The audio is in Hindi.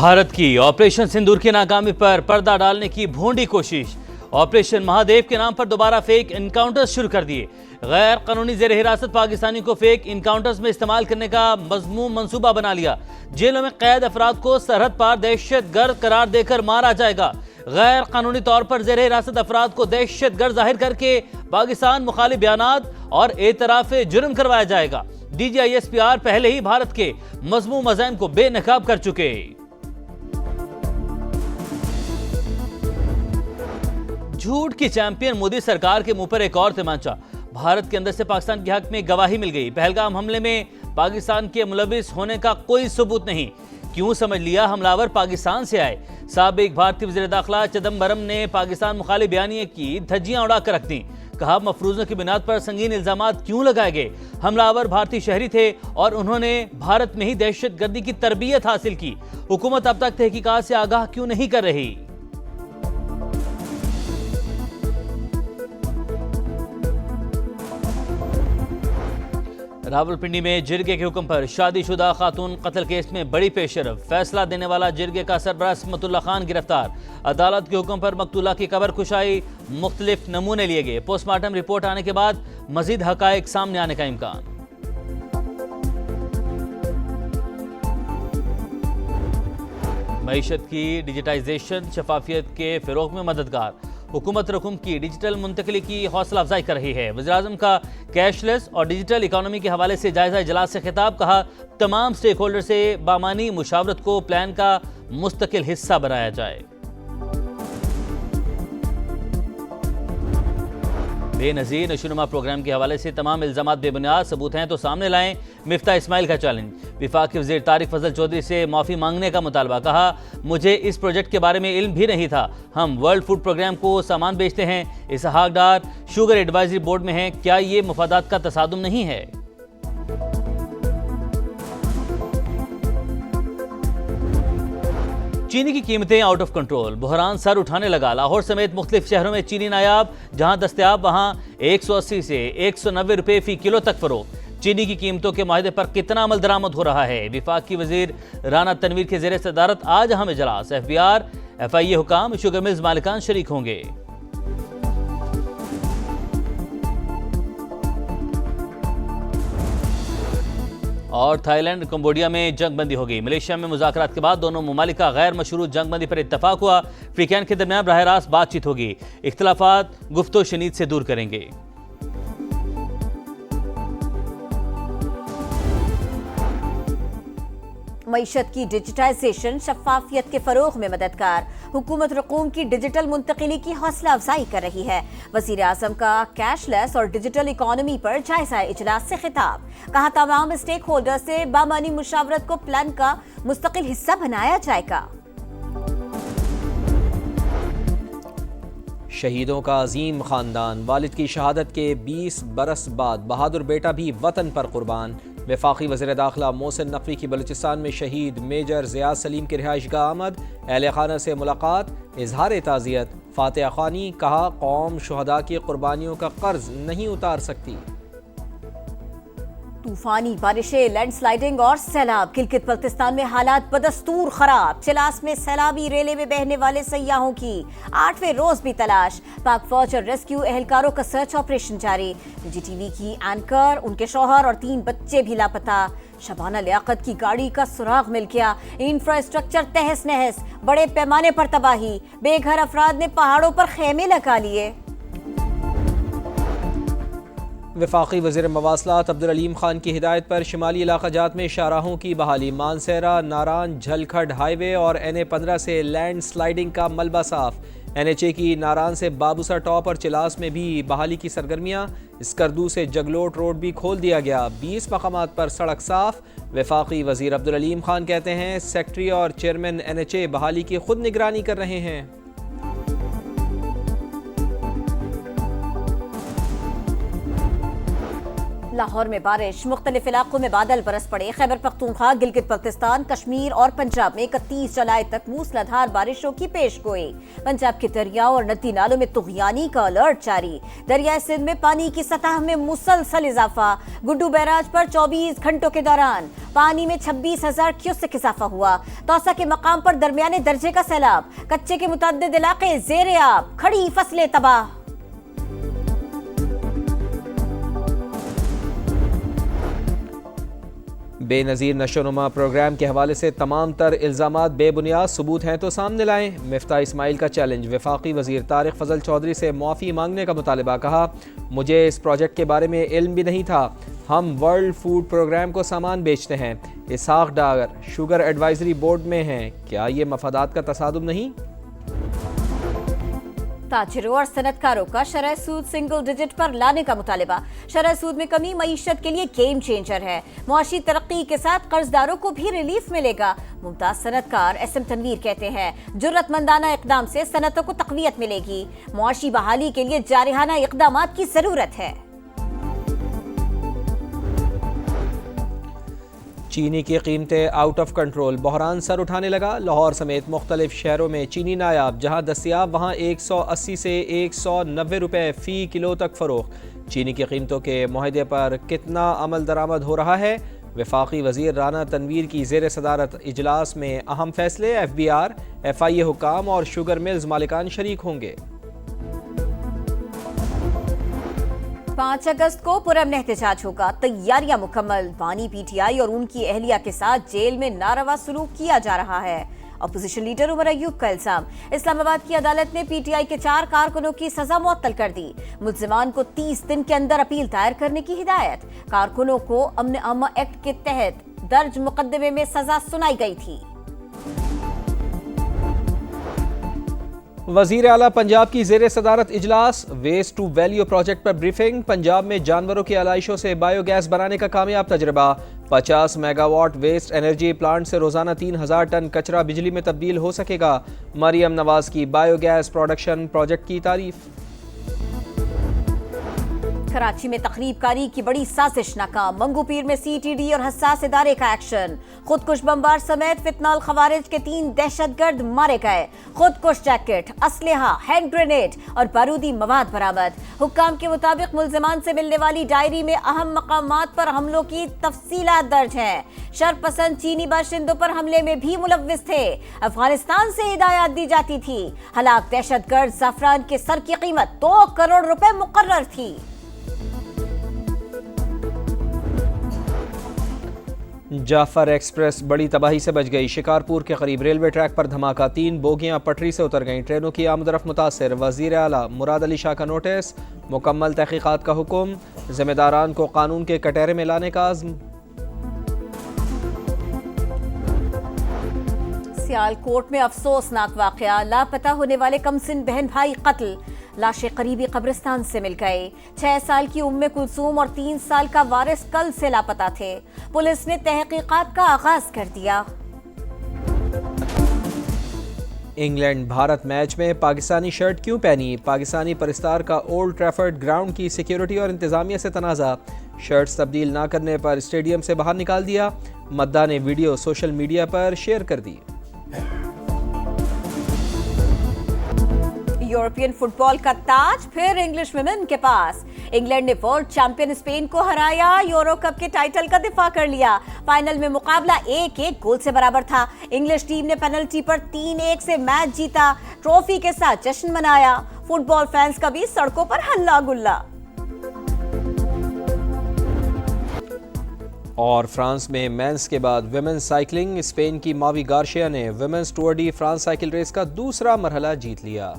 भारत की ऑपरेशन सिंदूर की नाकामी पर पर्दा डालने की भोंडी कोशिश। ऑपरेशन महादेव के नाम पर दोबारा फेक इनकाउंटर्स शुरू कर दिए। गैर कानूनी जेर हिरासत पाकिस्तानी को फेक इनकाउंटर्स में इस्तेमाल करने का मजमूम मंसूबा बना लिया। जेलों में कैद अफराद को सरहद पार दहशतगर्द करार देकर मारा जाएगा। गैर कानूनी तौर पर जेर हिरासत अफराद को दहशतगर्द जाहिर करके पाकिस्तान मुखालिफ बयानात और एतराफ जुर्म करवाया जाएगा। DGISPR पहले ही भारत के मजमूम अज़ैम को बेनकाब कर चुके। झूठ की चैंपियन मोदी सरकार के मुंह पर एक और तमाचा। भारत के अंदर से पाकिस्तान के हक में गवाही मिल गई। पहलगाम हमले में पाकिस्तान के मुलविस होने का कोई सबूत नहीं। क्यों समझ लिया हमलावर पाकिस्तान से आए। साबिक भारतीय वज़ीर दाखिला चिदम्बरम ने पाकिस्तान मुखालिफ बयानिए की धज्जियां उड़ाकर रख दी। कहा मफरूजों की बिनाद पर संगीन इल्जामात क्यों लगाए गए। हमलावर भारतीय शहरी थे और उन्होंने भारत में ही दहशतगर्दी की तरबियत हासिल की। हुकूमत अब तक तहकीकात से आगाह क्यों नहीं कर रही। रावलपिंडी में जिरगे के हुक्म पर शादीशुदा खातून कत्ल केस में बड़ी पेशरफ। फैसला देने वाला जिरगे का सरबराह इस्मतुल्लाह खान गिरफ्तार। अदालत के हुक्म पर मकतूला की कब्र खुशाई मुख्तलिफ नमूने लिए गए। पोस्टमार्टम रिपोर्ट आने के बाद मजीद हकायक सामने आने का इम्कान। मईशत की डिजिटाइजेशन शफाफियत के फिरोग में मददगार। हुकूमत रकूम की डिजिटल मुंतकली की हौसला अफजाई कर रही है। वज़ीर-ए-आज़म का कैशलेस और डिजिटल इकानमी के हवाले से जायजा इजलास से खिताब। कहा तमाम स्टेक होल्डर से बामानी मुशावरत को प्लान का मुस्तकिल हिस्सा बनाया जाए। बेनज़ीर नशोनुमा प्रोग्राम के हवाले से तमाम इल्जामात बेबुनियाद, सबूत हैं तो सामने लाएं। मिफ्ता इस्माइल का चैलेंज। वफाकी वज़ीर तारिक फजल चौधरी से माफ़ी मांगने का मुतालबा। कहा मुझे इस प्रोजेक्ट के बारे में इल्म भी नहीं था। हम वर्ल्ड फूड प्रोग्राम को सामान बेचते हैं। इसहाक डार शुगर एडवाइजरी बोर्ड में हैं। क्या ये मुफादात का तसादुम नहीं है। चीनी की कीमतें आउट ऑफ कंट्रोल। बहरान सर उठाने लगा। लाहौर समेत मुख्तलिफ शहरों में चीनी नायाब, जहां दस्तयाब वहां 180 से 190 रुपए फी किलो तक फरोख्त। चीनी की कीमतों के माहिदे पर कितना अमल दरामद हो रहा है। वफाकी वजीर राना तनवीर के ज़ेरे सदारत आज अहम इजलास। FBR FIA हुकाम शुगर मिल्स मालिकान शरीक होंगे। और थाईलैंड कंबोडिया में जंगबंदी हो गई। मलेशिया में मुज़ाकरात के बाद दोनों ममालिक का गैर मशरूत जंगबंदी पर इत्तफाक हुआ। अफ्रीकैन के दरमियान बराह रास्त बातचीत होगी। इख्तिलाफात गुफ्तो शनीद से दूर करेंगे। मईशत की डिजिटाइजेशन शफाफियत के फरोग में मददगार। हुकूमत रकूम की डिजिटल मुंतकिली की हौसला अफजाई कर रही है। वज़ीर आज़म का कैशलेस और डिजिटल इकानमी पर जायजा इजलास से खिताब। कहा तमाम स्टेक होल्डर से बामानी मुशावरत को प्लान का मुस्तकिल हिस्सा बनाया जाएगा। शहीदों का अजीम खानदान। वालिद की शहादत के 20 बरस बाद बहादुर बेटा भी वतन पर कुर्बान। वफाकी वज़ीर दाखिला मोहसिन नकवी की बलूचिस्तान में शहीद मेजर ज़िया सलीम की रिहाइशगाह आमद। अहले खाना से मुलाकात, इजहार ताज़ियत। फातिहा खानी। कहा कौम शुहदा की कुर्बानियों का कर्ज नहीं उतार सकती। तूफानी बारिशें, लैंडस्लाइडिंग और सैलाब। गिलगित बल्तिस्तान में हालात बदस्तूर खराब। चिलास में सैलाबी रेले में बहने वाले सयाहों की 8वें रोज भी तलाश। पाक फौज और रेस्क्यू एहलकारों का सर्च ऑपरेशन जारी। NGTV की एंकर, उनके शौहर और 3 बच्चे भी लापता। शबाना लियाकत की गाड़ी का सुराग मिल गया। इंफ्रास्ट्रक्चर तहस नहस, बड़े पैमाने पर तबाही। बेघर अफराद ने पहाड़ों पर खेमे लगा लिए। वफाकी वज़ीर मवासलात अब्दुल अलीम खान की हिदायत पर शिमाली इलाका जात में शाहराहों की बहाली। मानसेरा, नारान, झलखड हाईवे और NA-15 से लैंड स्लाइडिंग का मलबा साफ। NHA की नारान से बाबूसा टॉप और चिलास में भी बहाली की सरगर्मियाँ। स्कर्दू से जगलोट रोड भी खोल दिया गया। 20 मकामात पर सड़क साफ। वफाकी वज़ीर अब्दुल अलीम खान कहते हैं सेक्रेटरी और चेयरमैन NHA बहाली की खुद निगरानी कर रहे हैं। लाहौर में बारिश, मुख्तलिफ इलाकों में बादल बरस पड़े। खैबर पख्तूनख्वा, गिलगित बल्तिस्तान, कश्मीर और पंजाब में 31 जुलाई तक मूसलाधार बारिशों की पेशगोई। पंजाब के दरियाओं और नदी नालों में तुग़यानी का अलर्ट जारी। दरियाए सिंध में पानी की सतह में मुसलसल इजाफा। गुड्डू बैराज पर 24 घंटों के दौरान पानी में 26,000 क्यूसेक इजाफा हुआ। तौसा के मकाम पर दरमियाने दर्जे का सैलाब, कच्चे के मुतअद्दिद इलाके ज़ेरे आब, खड़ी फसलें तबाह। बेनज़ीर नशोनुमा प्रोग्राम के हवाले से तमाम तर इल्ज़ामात बेबुनियाद, सबूत हैं तो सामने लाएं। मिफ्ता इस्माइल का चैलेंज, वफाकी वज़ीर तारिक फजल चौधरी से मुआफ़ी मांगने का मुतालबा। कहा, मुझे इस प्रोजेक्ट के बारे में इल्म भी नहीं था, हम वर्ल्ड फूड प्रोग्राम को सामान बेचते हैं। इसहाक डागर शुगर एडवाइजरी बोर्ड में हैं, क्या ये मफादात का तसादुम नहीं? ताजिरों और सनतकारों का शरह सूद सिंगल डिजिट पर लाने का मुतालिबा। शरह सूद में कमी मईशत के लिए गेम चेंजर है। मुआशी तरक्की के साथ कर्जदारों को भी रिलीफ मिलेगा। मुमताज सनतकार SM तनवीर कहते हैं, जुर्रतमंदाना इकदाम से सनतों को तकवीयत मिलेगी। मुआशी बहाली के लिए जारिहाना इकदामात की जरूरत है। चीनी की कीमतें आउट ऑफ कंट्रोल, बहरान सर उठाने लगा। लाहौर समेत मुख्तलिफ शहरों में चीनी नायाब, जहां दस्तियाब वहां 180 से 190 रुपए फ़ी किलो तक फ़रोख्त। चीनी की कीमतों के मुआहदे पर कितना अमल दरामद हो रहा है? वफाकी वज़ीर राना तनवीर की ज़ेर सदारत इजलास में अहम फैसले। FBR, FIA हुकाम और शुगर मिल्स मालिकान शरीक होंगे। 5 अगस्त को पुरअमन एहतजाज होगा, तैयारियां मुकम्मल। बानी PTI और उनकी अहलिया के साथ जेल में नारवा सलूक किया जा रहा है। अपोजिशन लीडर उमर अयूब का इल्जाम, इस्लामाबाद की अदालत ने PTI के 4 कारकुनों की सजा मुअत्तल कर दी। मुल्जिमान को 30 दिन के अंदर अपील दायर करने की हिदायत। कारकुनों को अमन अम्मा एक्ट के तहत दर्ज मुकदमे में सजा सुनाई गई थी। वज़ीर आला पंजाब की ज़ेर सदारत इजलास, वेस्ट टू वैल्यू प्रोजेक्ट पर ब्रीफिंग। पंजाब में जानवरों की आलाइशों से बायोगैस बनाने का कामयाब तजर्बा। 50 मेगावाट वेस्ट एनर्जी प्लांट से रोजाना 3000 टन कचरा बिजली में तब्दील हो सकेगा। मरियम नवाज की बायोगैस प्रोडक्शन प्रोजेक्ट की तारीफ। कराची में तखरीबकारी की बड़ी साजिश नाकाम, मंगूपीर में CTD और हसास इदारे का एक्शन। खुदकुश बमबार समेत फितनाल खवारिज के 3 दहशतगर्द मारे गए। खुदकुश जैकेट, असलहा, हैंड ग्रेनेड और बारूदी मवाद बरामद। हुक्काम के मुताबिक मुल्जिमान से मिलने वाली डायरी में अहम मकामात पर हमलों की तफसीलात दर्ज हैं। शरपसंद चीनी बाशिंदों पर हमले में भी मुलव्विस थे। अफगानिस्तान से हिदायत दी जाती थी। हलाक दहशतगर्द ज़ाफ़रान के सर की कीमत 2 करोड़ रुपए मुकर्रर थी। जाफर एक्सप्रेस बड़ी तबाही से बच गई। शिकारपुर के करीब रेलवे ट्रैक पर धमाका, 3 बोगियां पटरी से उतर गईं। ट्रेनों की आमदरफ्त मुतासर। वज़ीर आला मुराद अली शाह का नोटिस, मुकम्मल तहकीकात का हुक्म। जिम्मेदारान को कानून के कटहरे में लाने का आज़्म। सियालकोट में अफसोसनाक वाकया, लापता होने वाले कमसिन बहन भाई कत्ल। लाशें करीबी कब्रिस्तान से मिल गए। 6 साल की उम्मे कुलसूम और 3 साल का वारिस कल से लापता थे। पुलिस ने तहकीकात का आगाज कर दिया। इंग्लैंड भारत मैच में पाकिस्तानी शर्ट क्यों पहनी? पाकिस्तानी परिस्तार का ओल्ड ट्रैफर्ड ग्राउंड की सिक्योरिटी और इंतजामिया से तनाज़ा। शर्ट्स तब्दील ना करने पर स्टेडियम से बाहर निकाल दिया। मद्दा ने वीडियो सोशल मीडिया पर शेयर कर दी। यूरोपियन फुटबॉल का ताज फिर इंग्लिश वुमेन के पास। इंग्लैंड ने वर्ल्ड चैंपियन स्पेन को हराया, यूरो कप के टाइटल का दिफा कर लिया। फाइनल में मुकाबला 1-1 गोल से बराबर था। इंग्लिश टीम ने पेनल्टी पर 3-1 से मैच जीता। ट्रॉफी के साथ जश्न मनाया। फुटबॉल फैंस का भी सड़कों पर हल्ला गुल्ला। और फ्रांस में मेंस के बाद विमेंस साइकिलिंग, स्पेन की मावी गार्शिया ने women's Tour de France cycle race का दूसरा मरहला जीत लिया।